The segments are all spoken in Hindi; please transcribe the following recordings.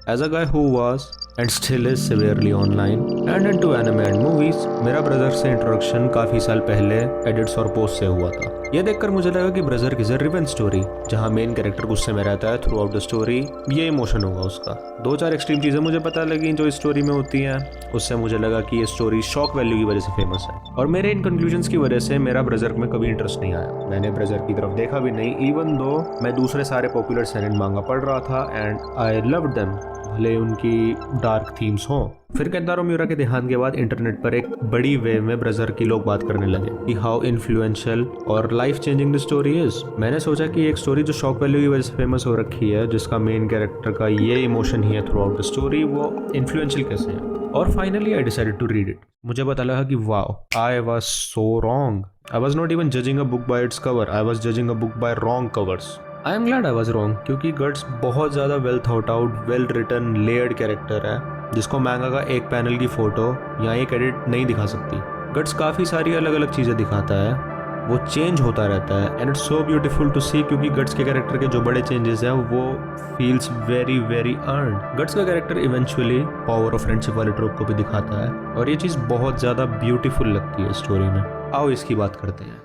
As a guy who was and still is severely online and into anime and movies, मेरा ब्रदर से इंट्रोडक्शन काफ़ी साल पहले एडिट्स और पोस्ट से हुआ था। यह देखकर मुझे लगा कि ब्रदर की रिवेंज स्टोरी, जहाँ मेन कैरेक्टर गुस्से में रहता है थ्रू आउट द स्टोरी, ये इमोशन होगा उसका। दो चार एक्सट्रीम चीज़ें मुझे पता लगी जो इस स्टोरी में होती हैं, उससे मुझे लगा कि ये स्टोरी शॉक वैल्यू की वजह से फेमस है, और मेरे इन कंक्लूजन्स की वजह से मेरा ब्रदर में कभी इंटरेस्ट नहीं आया। मैंने ब्रदर की तरफ देखा भी नहीं, इवन दो मैं दूसरे सारे पॉपुलर सेनेन मांगा पढ़ रहा था एंड आई लव्ड देम, भले उनकी डार्क थीम्स हों। फिर केंतारो मिउरा के देहांत के बाद इंटरनेट पर एक बड़ी वेव में ब्रदर की लोग बात करने लगे कि हाउ इन्फ्लुएंशियल और life changing the story is. मैंने सोचा कि एक स्टोरी जो शॉक वैल्यू की वजह से फेमस हो रखी है, जिसका मेन कैरेक्टर का ये इमोशन ही है थ्रू आउट द स्टोरी, वो इन्फ्लुएंशियल कैसे है। और finally I decided to read it. मुझे पता लगा कि wow, I was so wrong. I was not even judging a book by its cover, I was judging a book by wrong covers. I am glad I was wrong, क्योंकि गट्स बहुत ज़्यादा well thought out, well written, layered character है, जिसको मैंगा का एक पैनल की फ़ोटो या एक एडिट नहीं दिखा सकती। गट्स काफ़ी सारी अलग अलग चीज़ें दिखाता है, वो चेंज होता रहता है and it's so beautiful to see, क्योंकि गट्स के कैरेक्टर के जो बड़े चेंजेस हैं वो feels very very earned. Guts का character eventually power of friendship वाले ट्रोप को भी दिखाता है, और ये चीज़ बहुत ज़्यादा ब्यूटीफुल लगती है स्टोरी में। आओ इसकी बात करते हैं।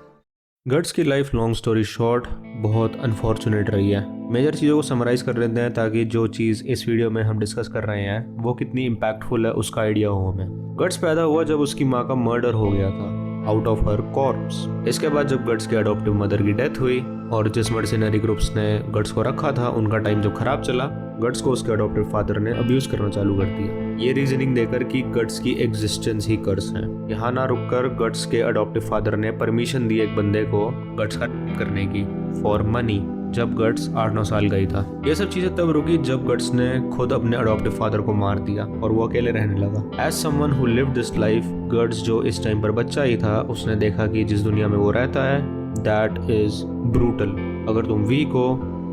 गट्स की लाइफ लॉन्ग स्टोरी शॉर्ट बहुत अनफॉर्चुनेट रही है। मेजर चीज़ों को समराइज़ कर लेते हैं ताकि जो चीज़ इस वीडियो में हम डिस्कस कर रहे हैं वो कितनी इम्पैक्टफुल है उसका आइडिया हो हमें। गट्स पैदा हुआ जब उसकी माँ का मर्डर हो गया था आउट ऑफ हर कॉर्प्स। इसके बाद जब गट्स के अडॉप्टिव मदर की डेथ हुई और जिस मर्सिनरी ग्रुप्स ने गट्स को रखा था, उनका टाइम जब खराब चला, गट्स को उसके अडॉप्टिव फादर ने अब्यूज करना चालू कर दिया, ये रीजनिंग देकर कि गट्स की एग्जिस्टेंस ही कर्स है। यहाँ ना रुककर गट्स के अडॉप्टिव फादर ने परमिशन दी एक बंदे को गट्स का करने की फॉर मनी, जब गट्स 8-9 साल गई था। ये सब चीजें तब रुकी जब गट्स ने खुद अपने अडॉप्टिव फादर को मार दिया और वो अकेले रहने लगा। As someone who lived this life, Guts जो इस टाइम पर बच्चा ही था, उसने देखा कि जिस दुनिया में वो रहता है दैट इज ब्रूटल। अगर तुम वीक हो,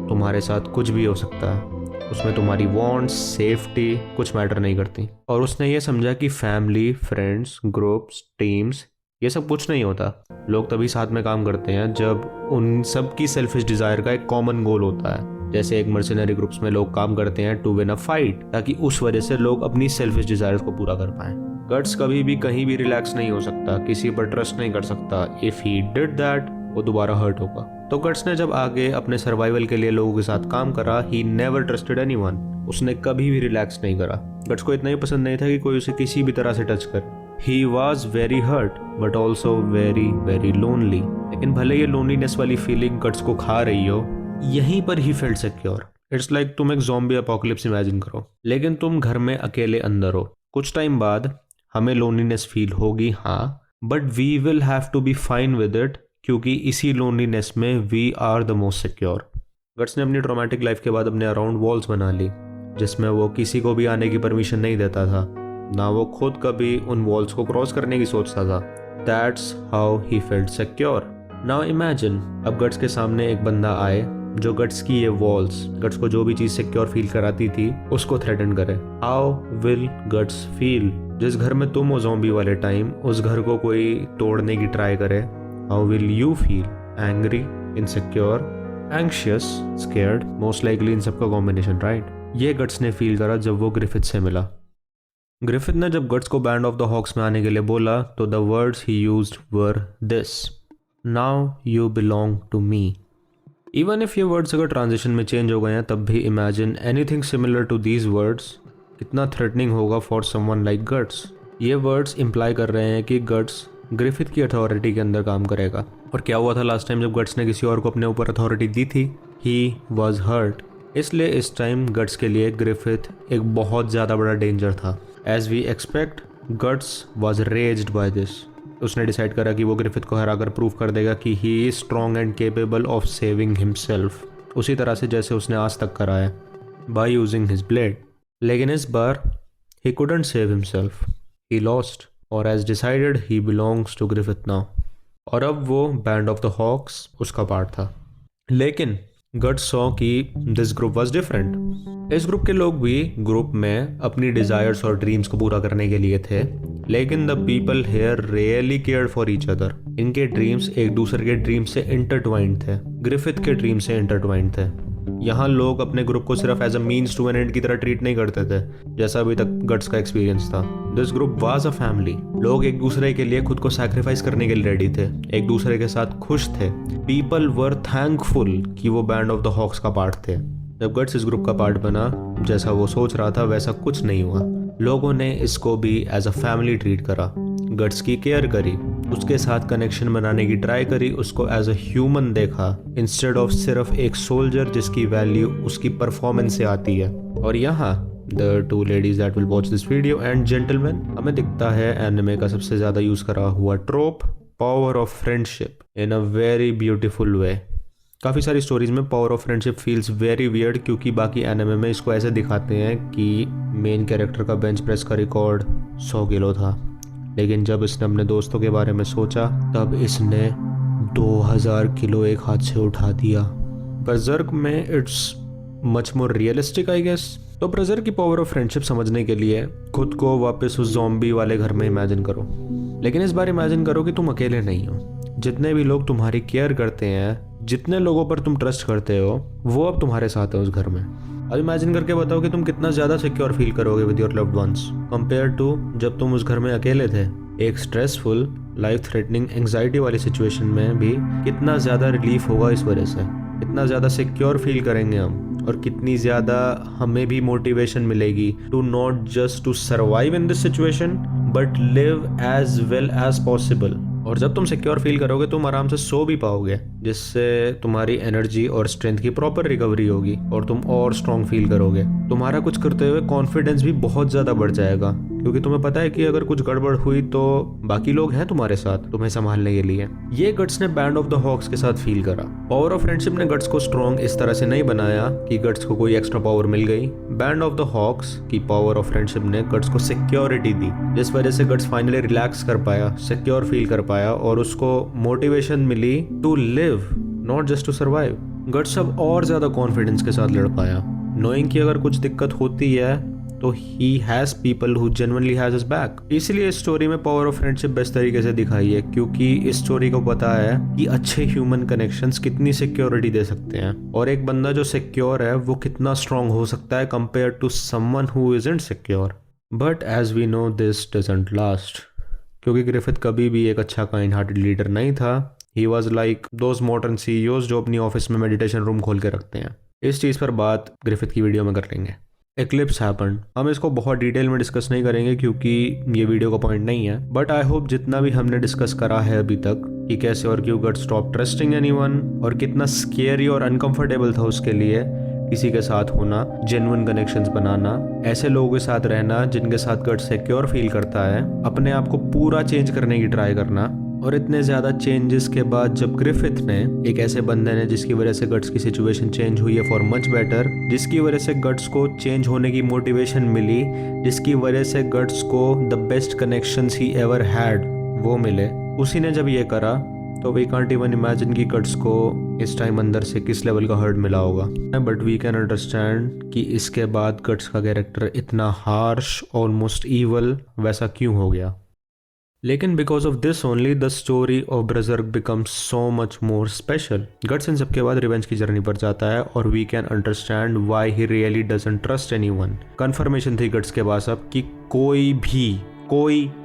तुम्हारे साथ कुछ भी हो सकता है, उसमें तुम्हारी वांट्स, सेफ्टी कुछ मैटर नहीं करती। और उसने ये समझा कि फैमिली, फ्रेंड्स, ग्रुप्स, टीम्स, ये सब कुछ नहीं होता। लोग तभी साथ में काम करते हैं जब उन सब की सेल्फिश डिजायर का एक कॉमन गोल होता है। जैसे एक मर्सिनरी ग्रुप्स में लोग काम करते हैं टू विन अ फाइट, ताकि उस वजह से लोग अपनी सेल्फिश डिजायर्स को पूरा कर पाएं। गट्स कभी भी कहीं भी रिलैक्स नहीं हो सकता, किसी पर ट्रस्ट नहीं कर सकता। इफ ही डिड दैट, वो दोबारा हर्ट होगा। तो गट्स ने जब आगे अपने सर्वाइवल के लिए लोगों के साथ काम करा, ही नेवर ट्रस्टेड एनीवन। उसने कभी भी रिलैक्स नहीं करा। गट्स को इतना ही पसंद नहीं था कि कोई उसे किसी भी तरह से टच करे। He was very hurt but also very very lonely. लेकिन भले ये लोनलीनेस वाली फीलिंग गट्स को खा रही हो, यहीं पर he felt secure. It's like तुम एक ज़ॉम्बी अपोकलिप्स इमेजिन करो, लेकिन तुम घर में अकेले अंदर हो। कुछ टाइम बाद हमें लोनलीनेस फील होगी, हाँ, but we will have to be fine with it, क्योंकि इसी लोनलीनेस में we are the most secure. Guts ने अपनी ट्रॉमेटिक लाइफ के बाद अपने अराउंड वॉल्स बना ली, जिसमें वो किसी को भी आने की परमिशन नहीं देता था, ना वो खुद कभी उन वॉल्स को क्रॉस करने की सोचता था। That's how he felt secure. Now imagine अब गट्स के सामने एक बंदा आए जो गट्स की ये वॉल्स, गट्स को जो भी चीज़ सिक्योर फील कराती थी, उसको थ्रेटन करे। How will guts feel? जिस घर में तुम हो ज़ॉम्बी वाले टाइम, उस घर को कोई तोड़ने की ट्राई करे, how will you feel? Angry, insecure, anxious, scared, most likely इन सबका कॉम्बिनेशन, राइट? ये गट्स ने फील करा जब वो ग्रिफिथ से मिला। ग्रिफिथ ने जब गट्स को बैंड ऑफ द हॉक्स में आने के लिए बोला, तो द वर्ड्स ही used were this: now you belong to me. Even if ये वर्ड्स अगर ट्रांजिशन में चेंज हो गए हैं, तब भी imagine anything similar to these words कितना थ्रेटनिंग होगा फॉर समवन लाइक गट्स। ये वर्ड्स इम्प्लाई कर रहे हैं कि गट्स ग्रिफिथ की अथॉरिटी के अंदर काम करेगा। और क्या हुआ था लास्ट टाइम जब गट्स ने किसी और को अपने ऊपर अथॉरिटी दी थी? He was hurt. इसलिए इस टाइम गट्स के लिए ग्रिफिथ एक बहुत ज़्यादा बड़ा डेंजर था। As we expect, Guts was raged by this. उसने डिसाइड करा कि वो ग्रिफिथ को हराकर प्रूव कर देगा कि he is strong and capable of saving himself, उसी तरह से जैसे उसने आज तक करा है, बाय यूजिंग हिज ब्लेड। लेकिन इस बार he couldn't save himself, he lost, और as decided he belongs to Griffith now. और अब वो बैंड ऑफ द हॉक्स उसका पार्ट था। लेकिन गट्स सॉ कि दिस ग्रुप वाज डिफरेंट। इस ग्रुप के लोग भी ग्रुप में अपनी डिजायर्स और ड्रीम्स को पूरा करने के लिए थे, लेकिन the people here really cared for each other. इनके ड्रीम्स एक दूसरे के ड्रीम्स से इंटरट्वाइंड थे, ग्रिफिथ के ड्रीम से इंटरट्वाइंड थे। यहाँ लोग अपने ग्रुप को सिर्फ as a means to an end की तरह ट्रीट नहीं करते थे जैसा अभी तक गट्स का एक्सपीरियंस था। This group was a family. लोग एक दूसरे के लिए खुद को सैक्रिफाइस करने के लिए रेडी थे, एक दूसरे के साथ खुश थे। पीपल वर थैंकफुल कि वो बैंड ऑफ द हॉक्स का पार्ट थे। जब गट्स इस ग्रुप का पार्ट बना, जैसा वो सोच रहा था वैसा कुछ नहीं हुआ। लोगों ने इसको भी एज अ फैमिली ट्रीट करा, गट्स की केयर करी, उसके साथ कनेक्शन बनाने की ट्राई करी, उसको एज अ ह्यूमन देखा इंस्टेड ऑफ सिर्फ एक सोल्जर जिसकी वैल्यू उसकी परफॉर्मेंस से आती है। और यहाँ the two ladies that will watch this video and gentleman, हमें दिखता है एनिमे का सबसे ज्यादा यूज करा हुआ ट्रोप, power of friendship in a very beautiful way. काफ़ी सारी स्टोरीज में power of friendship feels very weird क्योंकि बाकी एनिमे में इसको ऐसे दिखाते हैं कि मेन कैरेक्टर का बेंच प्रेस का रिकॉर्ड 100 किलो था, लेकिन जब इसने अपने दोस्तों के बारे में सोचा तब इसने 2000 किलो एक हाथ से उठा दिया। बर्जर्क में it's much more realistic I guess. तो ब्रजर की पावर ऑफ फ्रेंडशिप समझने के लिए खुद को वापस उस ज़ॉम्बी वाले घर में इमेजिन करो, लेकिन इस बार इमेजिन करो कि तुम अकेले नहीं हो। जितने भी लोग तुम्हारी केयर करते हैं, जितने लोगों पर तुम ट्रस्ट करते हो, वो अब तुम्हारे साथ है उस घर में। अब इमेजिन करके बताओ कि तुम कितना ज़्यादा सिक्योर फील करोगे with your loved ones compare to जब तुम उस घर में अकेले थे। एक स्ट्रेसफुल, लाइफ थ्रेटनिंग, एंग्जाइटी वाली सिचुएशन में भी कितना ज़्यादा रिलीफ होगा इस वजह से, कितना ज़्यादा सिक्योर फील करेंगे हम, और कितनी ज़्यादा हमें भी मोटिवेशन मिलेगी to not just to survive in this situation but live as well as possible. और जब तुम सिक्योर फील करोगे तुम आराम से सो भी पाओगे, जिससे तुम्हारी एनर्जी और स्ट्रेंथ की प्रॉपर रिकवरी होगी और तुम और स्ट्रांग फील करोगे। तुम्हारा कुछ करते हुए कॉन्फिडेंस भी बहुत ज़्यादा बढ़ जाएगा क्योंकि तुम्हें पता है कि अगर कुछ गड़बड़ हुई तो बाकी लोग हैं तुम्हारे साथ तुम्हें संभालने के लिए। ये गट्स ने बैंड ऑफ द हॉक्स के साथ फील करा। पावर ऑफ फ्रेंडशिप ने गट्स को स्ट्रॉन्ग इस तरह से नहीं बनाया कि गट्स को कोई एक्स्ट्रा पावर मिल गई। बैंड ऑफ द हॉक्स की पावर ऑफ फ्रेंडशिप ने गट्स को सिक्योरिटी दी, जिस वजह से गट्स फाइनली रिलैक्स कर पाया, सिक्योर फील कर पाया और उसको मोटिवेशन मिली to live not just to survive. Guts अब और ज्यादा कॉन्फिडेंस के साथ लड़ पाया, नोइंग कि अगर कुछ दिक्कत होती है तो he has people who genuinely has his back. इसीलिए इस स्टोरी में पावर ऑफ फ्रेंडशिप बेस्ट तरीके से दिखाई है क्योंकि इस स्टोरी को पता है कि अच्छे ह्यूमन कनेक्शंस कितनी सिक्योरिटी दे सकते हैं और एक बंदा जो सिक्योर है वो कितना स्ट्रांग हो सकता है compare to someone who isn't secure. But as we know this doesn't last क्योंकि ग्रिफिथ कभी भी एक अच्छा काइंड हार्टेड लीडर नहीं था। He was like those modern CEOs जो अपनी ऑफिस में मेडिटेशन रूम खोल के रखते हैं। इस चीज़ पर बात ग्रिफिथ की वीडियो में कर लेंगे। एक्लिप्स हैपेंड, हम इसको बहुत डिटेल में डिस्कस नहीं करेंगे क्योंकि ये वीडियो का पॉइंट नहीं है, बट आई होप जितना भी हमने डिस्कस करा है अभी तक कि कैसे और क्यों गट्स स्टॉप ट्रस्टिंग एनीवन और कितना स्केरी और अनकंफर्टेबल था उसके लिए किसी के साथ होना, जेन्युइन कनेक्शंस बनाना, ऐसे लोगों के साथ रहना जिनके साथ गट्स सिक्योर फील करता है, अपने आप को पूरा चेंज करने की ट्राई करना। और इतने ज़्यादा चेंजेस के बाद जब ग्रिफिथ ने, एक ऐसे बंदे ने जिसकी वजह से गट्स की सिचुएशन चेंज हुई है फॉर मच बेटर, जिसकी वजह से गट्स को चेंज होने की मोटिवेशन मिली, जिसकी वजह से गट्स को the best connections he ever had वो मिले, उसी ने जब ये करा तो वी कांट इवन इमेजिन कि गट्स को इस टाइम अंदर से किस लेवल का हर्ट मिला होगा। बट वी कैन अंडरस्टैंड कि इसके बाद गट्स का कैरेक्टर इतना हार्श, ऑलमोस्ट ईवल वैसा क्यों हो गया। लेकिन because of this only the story of Berserk becomes so much more special. Guts इन सबके बाद रिवेंज की जर्नी पर जाता है और we can understand why he really doesn't trust anyone. Confirmation थी गट्स के पास अब कि कोई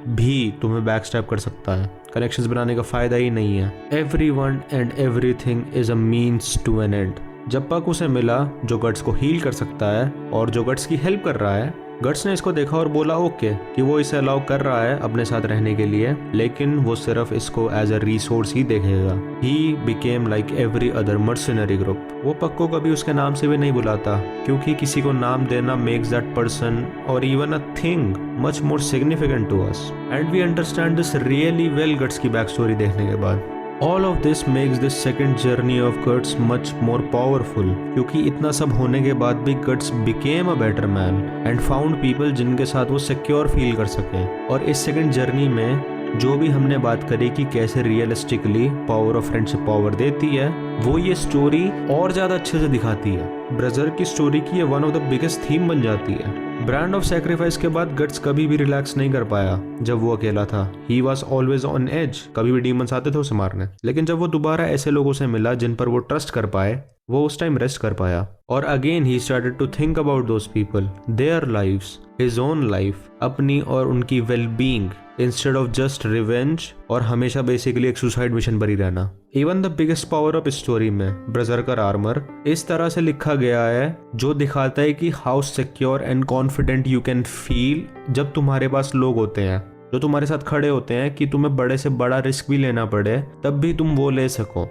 भी तुम्हें बैकस्टैप कर सकता है, कनेक्शंस बनाने का फायदा ही नहीं है। Everyone and everything is a means to an end. जब पक उसे मिला जो गट्स को हील कर सकता है और जो गट्स की हेल्प कर रहा है, गट्स ने इसको देखा और बोला ओके कि वो इसे अलाउ कर रहा है अपने साथ रहने के लिए, लेकिन वो सिर्फ इसको एज अ रिसोर्स ही देखेगा। He became like every other mercenary group. वो पक को कभी उसके नाम से भी नहीं बुलाता क्योंकि किसी को नाम देना मेक्स दैट पर्सन और even a thing much more significant to us and we understand this really well Guts की बैक स्टोरी देखने के बाद। All of this makes this second journey of Guts much more powerful क्योंकि इतना सब होने के बाद भी Guts became a better man and found people जिनके साथ वो secure feel कर सके। और इस सेकंड जर्नी में जो भी हमने बात करी कि कैसे realistically power of friendship power देती है, वो ये स्टोरी और ज़्यादा अच्छे से दिखाती है। ब्रजर की स्टोरी की ये one of the biggest theme बन जाती है। ब्रांड ऑफ सैक्रिफाइस के बाद गट्स कभी भी रिलैक्स नहीं कर पाया जब वो अकेला था। He was always on edge. कभी भी डीमंस आते थे उसे मारने, लेकिन जब वो दोबारा ऐसे लोगों से मिला जिन पर वो ट्रस्ट कर पाए, वो उस टाइम रेस्ट कर पाया। और again he started to think about those people, their lives, his own life, अपनी और उनकी well being, instead of just revenge और हमेशा बेसिकली एक सुसाइड मिशन पर ही रहना। Even the biggest power of story में ब्रजरकर आर्मर इस तरह से लिखा गया है जो दिखाता है कि how secure and confident you can feel जब तुम्हारे पास लोग होते हैं जो तुम्हारे साथ खड़े होते हैं कि तुम्हें बड़े से बड़ा रिस्क भी लेना पड़े तब भी तुम वो ले सको,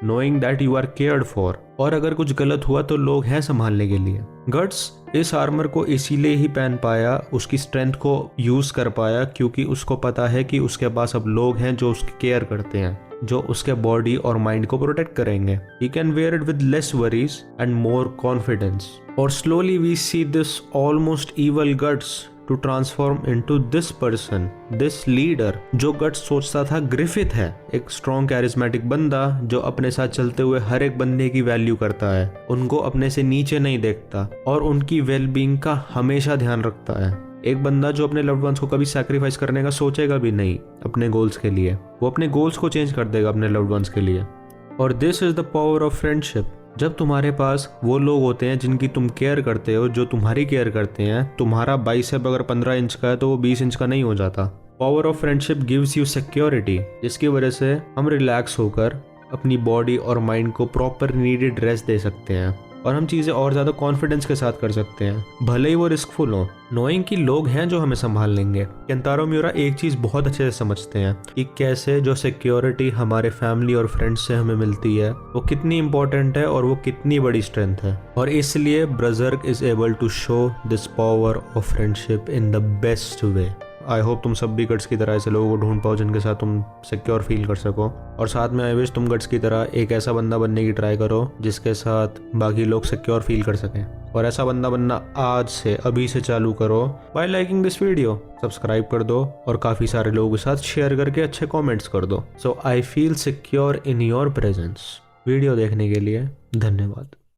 knowing that you are cared for. और अगर कुछ गलत हुआ तो लोग हैं संभालने के लिए। गट्स इस आर्मर को इसीलिए ही पहन पाया, उसकी स्ट्रेंथ को यूज कर पाया, क्योंकि उसको पता है कि उसके पास अब लोग हैं जो उसकी केयर करते हैं, जो उसके बॉडी और माइंड को प्रोटेक्ट करेंगे। He can wear it with less worries and more confidence. और slowly we see this almost evil Guts to transform into this person, this leader, जो गट्स सोचता था ग्रिफिथ है, एक स्ट्रॉन्ग कैरिस्मेटिक बंदा जो अपने साथ चलते हुए हर एक बंदे की वैल्यू करता है, उनको अपने से नीचे नहीं देखता और उनकी वेलबींग का हमेशा ध्यान रखता है। एक बंदा जो अपने लव्ड वंस को कभी सैक्रिफाइस करने का सोचेगा भी नहीं अपने गोल्स के लिए, वो अपने गोल्स को चेंज कर देगा अपने लव्ड वंस के लिए। और this is the power of friendship. जब तुम्हारे पास वो लोग होते हैं जिनकी तुम केयर करते हो, जो तुम्हारी केयर करते हैं, तुम्हारा बाइसेप अगर 15 इंच का है तो वो 20 इंच का नहीं हो जाता। Power of friendship gives you security, जिसकी वजह से हम रिलैक्स होकर अपनी बॉडी और माइंड को प्रॉपर नीडेड रेस्ट दे सकते हैं और हम चीज़ें और ज़्यादा कॉन्फिडेंस के साथ कर सकते हैं, भले ही वो रिस्कफुल हो, नोइंग कि लोग हैं जो हमें संभाल लेंगे। केंतारो म्यूरा एक चीज़ बहुत अच्छे से समझते हैं कि कैसे जो सिक्योरिटी हमारे फैमिली और फ्रेंड्स से हमें मिलती है वो कितनी इंपॉर्टेंट है और वो कितनी बड़ी स्ट्रेंथ है। और इसलिए Berserk is able to show this power of friendship in the best way. I hope तुम सब भी गट्स की तरह ऐसे लोगों को ढूंढ पाओ जिनके साथ तुम सिक्योर फील कर सको, और साथ में आई विश तुम गट्स की तरह एक ऐसा बंदा बनने की ट्राई करो जिसके साथ बाकी लोग सिक्योर फील कर सकें। और ऐसा बंदा बनना आज से, अभी से चालू करो bye liking this video, subscribe कर दो और काफ़ी सारे लोगों के साथ शेयर करके अच्छे कॉमेंट्स कर दो। So I feel secure in your presence. Video देखने के लिए धन्यवाद।